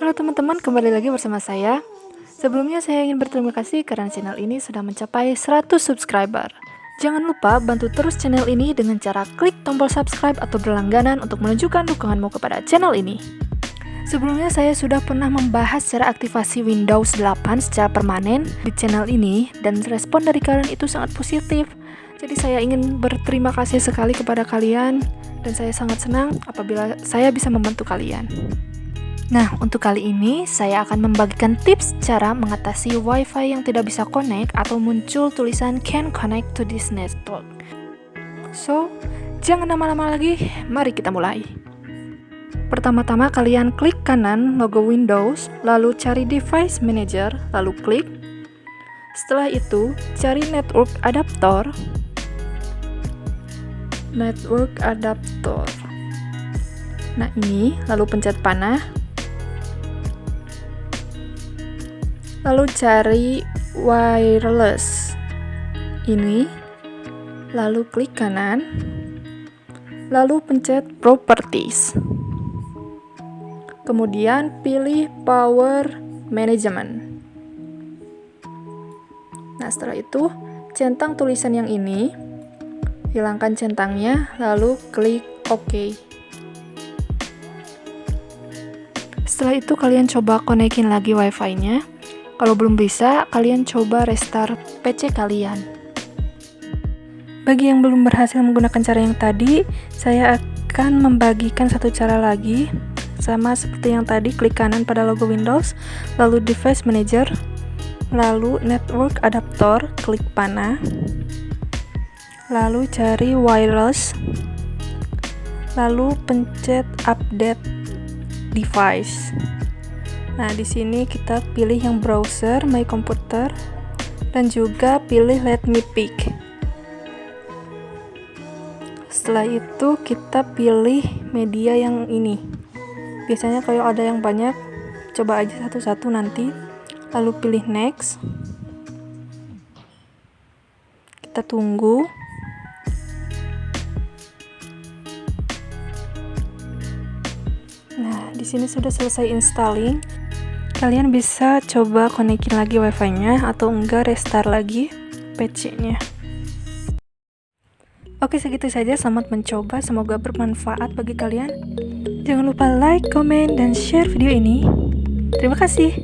Halo teman-teman, kembali lagi bersama saya. Sebelumnya saya ingin berterima kasih karena channel ini sudah mencapai 100 subscriber. Jangan lupa bantu terus channel ini dengan cara klik tombol subscribe atau berlangganan untuk menunjukkan dukunganmu kepada channel ini. Sebelumnya saya sudah pernah membahas cara aktivasi Windows 8 secara permanen di channel ini dan respon dari kalian itu sangat positif. Jadi saya ingin berterima kasih sekali kepada kalian dan saya sangat senang apabila saya bisa membantu kalian. Nah, untuk kali ini saya akan membagikan tips cara mengatasi WiFi yang tidak bisa connect atau muncul tulisan can't connect to this network. So, jangan lama-lama lagi, mari kita mulai. Pertama-tama kalian klik kanan logo Windows, lalu cari Device Manager, lalu klik. Setelah itu, cari Network Adapter. Nah, ini, lalu pencet panah. Lalu cari wireless ini, lalu klik kanan, lalu pencet properties, kemudian pilih power management. Nah, setelah itu centang tulisan yang ini, hilangkan centangnya, lalu klik OK. Setelah itu kalian coba konekin lagi wifi-nya. Kalau belum bisa, kalian coba restart PC kalian. Bagi yang belum berhasil menggunakan cara yang tadi, saya akan membagikan satu cara lagi. Sama seperti yang tadi, klik kanan pada logo Windows, lalu Device Manager, lalu Network Adapter, klik panah, lalu cari wireless, lalu pencet update device. Nah, di sini kita pilih yang browser, my computer, dan juga pilih let me pick. Setelah itu kita pilih media yang ini. Biasanya kalau ada yang banyak, coba aja satu-satu nanti. Lalu pilih next. Kita tunggu. Nah, di sini sudah selesai installing. Kalian bisa coba konekin lagi wifi-nya atau enggak restart lagi PC-nya. Oke, segitu saja. Selamat mencoba. Semoga bermanfaat bagi kalian. Jangan lupa like, comment, dan share video ini. Terima kasih.